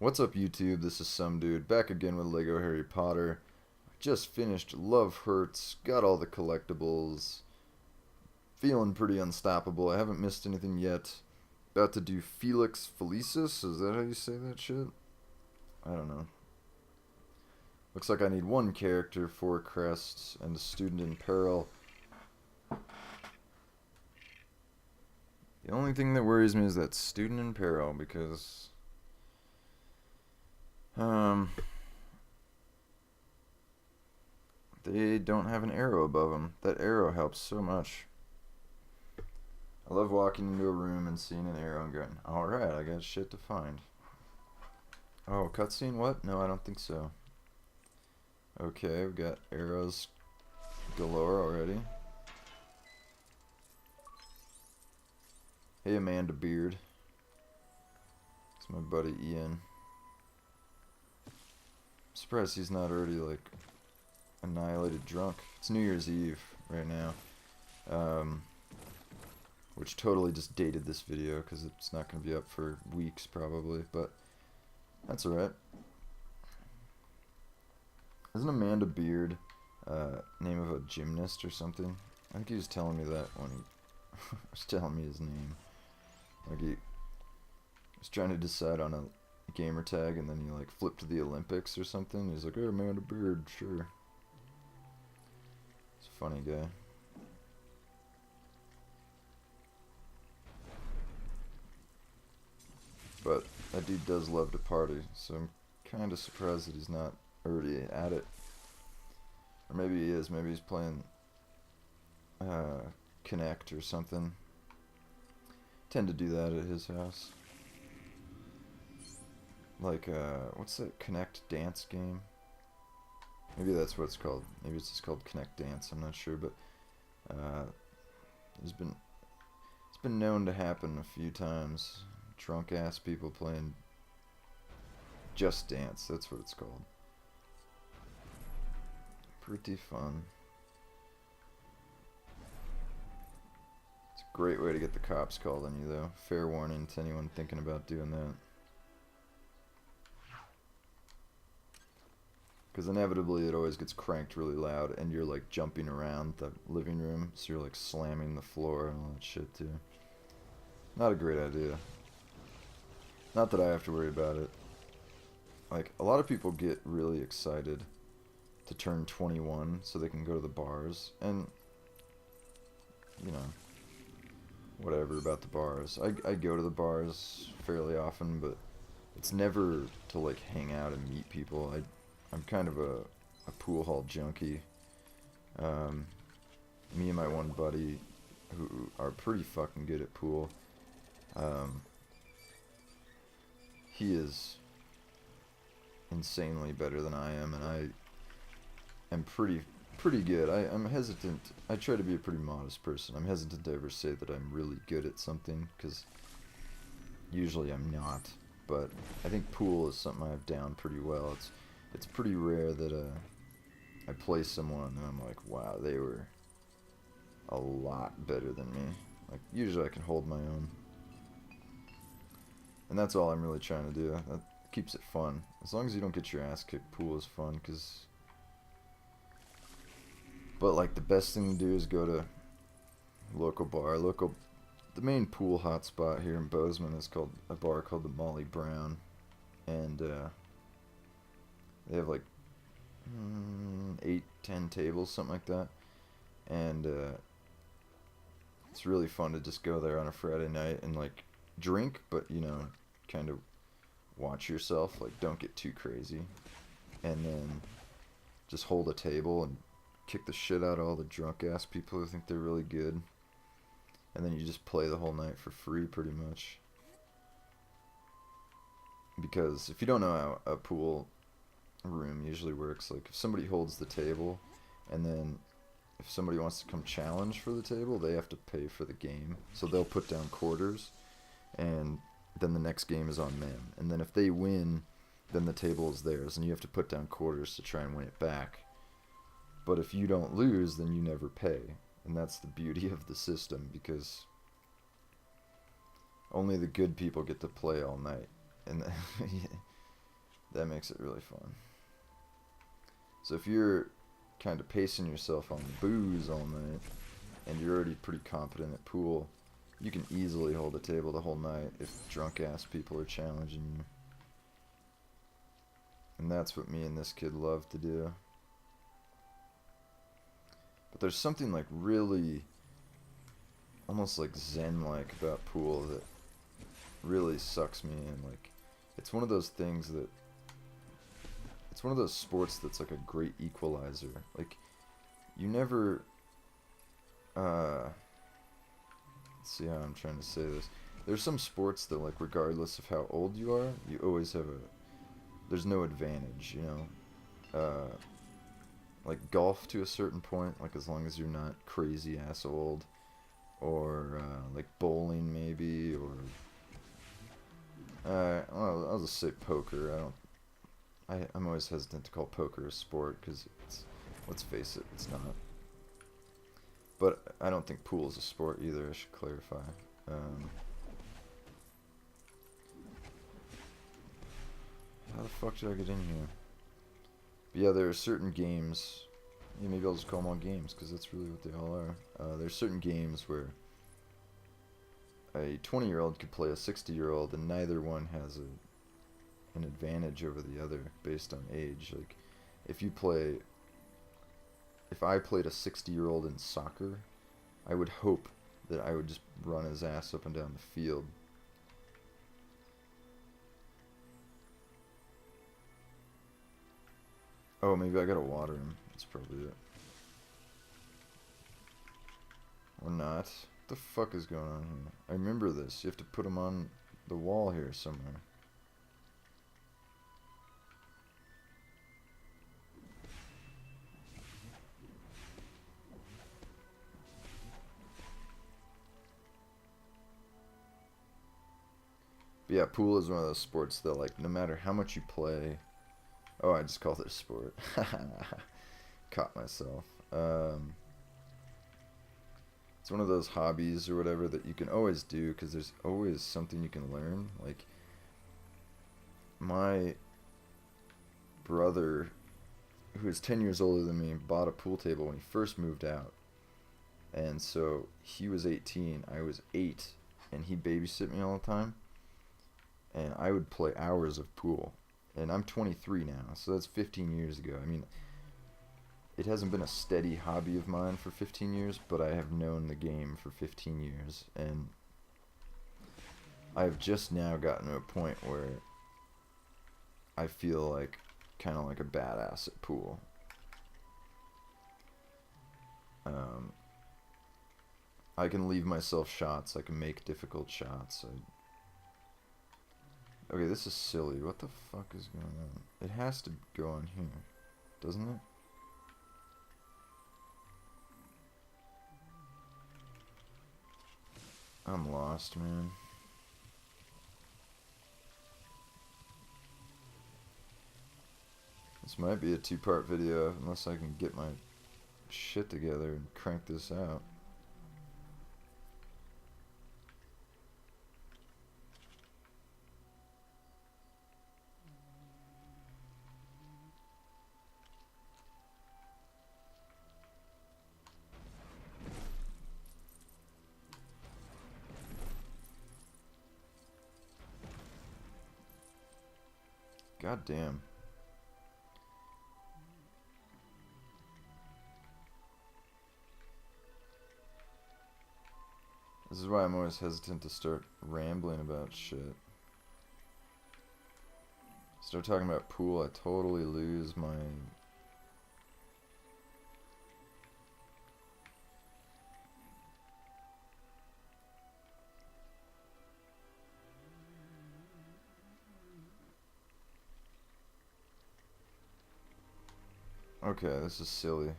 What's up, YouTube? This is some dude back again with Lego Harry Potter. Just finished Love Hurts, got all the collectibles, feeling pretty unstoppable. I haven't missed anything yet. About to do Felix Felicis, is that how you say that shit? I don't know. Looks like I need one character, 4 crests, and a student in peril. The only thing that worries me is that student in peril, because they don't have an arrow above them. That arrow helps so much. I love walking into a room and seeing an arrow and going, alright, I got shit to find. Oh, cutscene? What? No, I don't think so. Okay, we've got arrows galore already. Hey, Amanda Beard. It's my buddy Ian. I'm surprised he's not already, like, annihilated drunk. It's New Year's Eve right now. Which totally just dated this video because it's not going to be up for weeks probably, but that's alright. Isn't Amanda Beard name of a gymnast or something? I think he was telling me that when he was telling me his name. Like he was trying to decide on a gamer tag and then he like flipped to the Olympics or something. He's like, hey, Amanda Beard, sure. He's a funny guy. But that dude does love to party, so I'm kind of surprised that he's not already at it. Or maybe he is. Maybe he's playing Connect or something. Tend to do that at his house. Like, what's that Connect dance game? Maybe that's what it's called. Maybe it's just called Connect Dance. I'm not sure, but it's been known to happen a few times. Drunk ass people playing Just Dance. That's what it's called. Pretty fun. It's a great way to get the cops called on you, though. Fair warning to anyone thinking about doing that. Because inevitably it always gets cranked really loud and you're like jumping around the living room, so you're like slamming the floor and all that shit too. Not a great idea. Not that I have to worry about it. Like, a lot of people get really excited to turn 21 so they can go to the bars, and you know, whatever about the bars. I go to the bars fairly often, but it's never to like hang out and meet people. I'm kind of a pool hall junkie. Me and my one buddy who are pretty fucking good at pool, he is insanely better than I am, and I am pretty good. I'm hesitant. I try to be a pretty modest person. I'm hesitant to ever say that I'm really good at something, because usually I'm not. But I think pool is something I have down pretty well. It's pretty rare that I play someone and I'm like, wow, they were a lot better than me. Like, usually I can hold my own. And that's all I'm really trying to do. That keeps it fun. As long as you don't get your ass kicked, pool is fun, but like the best thing to do is go to local bar. The main pool hotspot here in Bozeman is called a bar called the Molly Brown, and they have like 8-10 tables, something like that, and it's really fun to just go there on a Friday night and like drink, but you know, kind of watch yourself, like don't get too crazy, and then just hold a table and kick the shit out of all the drunk ass people who think they're really good, and then you just play the whole night for free pretty much. Because if you don't know how a pool room usually works, like if somebody holds the table and then if somebody wants to come challenge for the table, they have to pay for the game, so they'll put down quarters and then the next game is on them, and then if they win, then the table is theirs and you have to put down quarters to try and win it back. But if you don't lose, then you never pay, and that's the beauty of the system, because only the good people get to play all night, and that makes it really fun. So if you're kind of pacing yourself on booze all night, and you're already pretty competent at pool, you can easily hold a table the whole night if drunk-ass people are challenging you. And that's what me and this kid love to do. But there's something like really, almost like zen-like about pool that really sucks me in. Like, it's one of those things that, it's one of those sports that's like a great equalizer. Like, you never, let's see how I'm trying to say this. There's some sports that, like, regardless of how old you are, you always have there's no advantage, you know? Like golf to a certain point, like as long as you're not crazy ass old, or like bowling maybe, or well, I'll just say poker. I'm always hesitant to call poker a sport because it's, let's face it, it's not. But I don't think pool is a sport either. I should clarify. How the fuck did I get in here? But yeah, there are certain games. Yeah, maybe I'll just call them all games because that's really what they all are. There's certain games where a 20-year-old could play a 60-year-old, and neither one has an advantage over the other based on age. Like, if I played a 60-year-old in soccer, I would hope that I would just run his ass up and down the field. Oh, maybe I gotta water him. That's probably it. Or not. What the fuck is going on here? I remember this. You have to put him on the wall here somewhere. But yeah, pool is one of those sports that, like, no matter how much you play... Oh, I just called it a sport. Caught myself. It's one of those hobbies or whatever that you can always do because there's always something you can learn. Like, my brother, who is 10 years older than me, bought a pool table when he first moved out. And so he was 18, I was 8, and he babysit me all the time. And I would play hours of pool. And I'm 23 now, so that's 15 years ago. I mean, it hasn't been a steady hobby of mine for 15 years, but I have known the game for 15 years. And I've just now gotten to a point where I feel like kind of like a badass at pool. I can leave myself shots. I can make difficult shots. Okay, this is silly. What the fuck is going on? It has to go on here, doesn't it? I'm lost, man. This might be a 2-part video unless I can get my shit together and crank this out. God damn. This is why I'm always hesitant to start rambling about shit. Start talking about pool, I totally lose my... Okay, this is silly.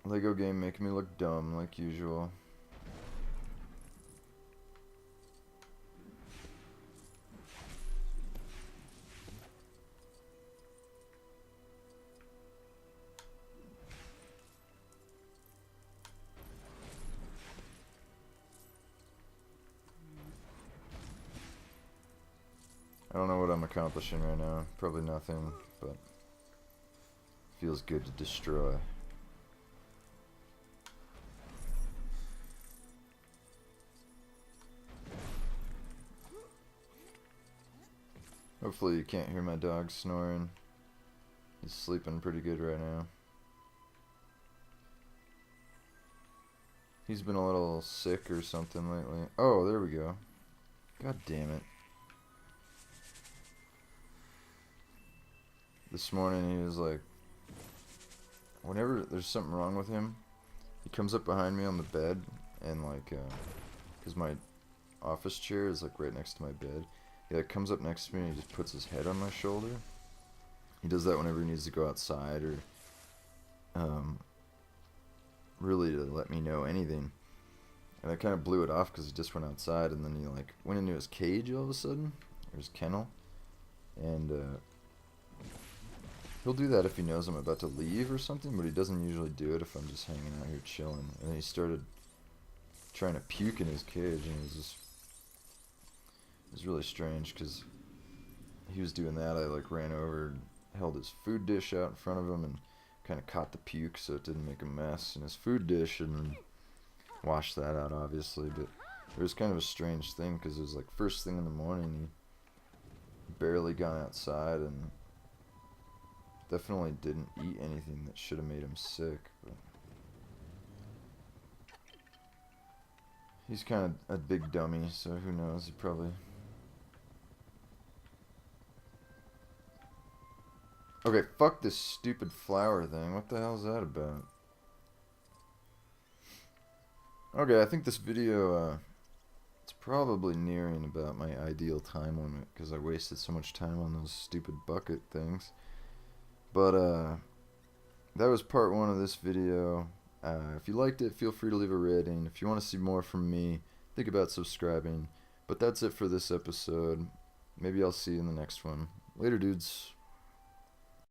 Lego game making me look dumb like usual. I'm accomplishing right now. Probably nothing, but feels good to destroy. Hopefully you can't hear my dog snoring. He's sleeping pretty good right now. He's been a little sick or something lately. Oh, there we go. God damn it. This morning he was like, whenever there's something wrong with him, he comes up behind me on the bed and like, cause my office chair is like right next to my bed. He like comes up next to me and he just puts his head on my shoulder. He does that whenever he needs to go outside or, really to let me know anything. And I kind of blew it off because he just went outside, and then he like went into his cage all of a sudden, or his kennel, and he'll do that if he knows I'm about to leave or something, but he doesn't usually do it if I'm just hanging out here chilling. And then he started trying to puke in his cage, and it was really strange because he was doing that. I like ran over and held his food dish out in front of him and kind of caught the puke so it didn't make a mess in his food dish, and then washed that out obviously. But it was kind of a strange thing because it was like first thing in the morning. He barely gone outside and definitely didn't eat anything that should have made him sick, but he's kind of a big dummy, so who knows, he probably... Okay, fuck this stupid flower thing. What the hell is that about? Okay, I think this video, it's probably nearing about my ideal time limit because I wasted so much time on those stupid bucket things. But, that was part 1 of this video. If you liked it, feel free to leave a rating. If you want to see more from me, think about subscribing. But that's it for this episode. Maybe I'll see you in the next one. Later, dudes.